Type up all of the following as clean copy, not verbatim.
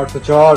804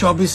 24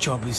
24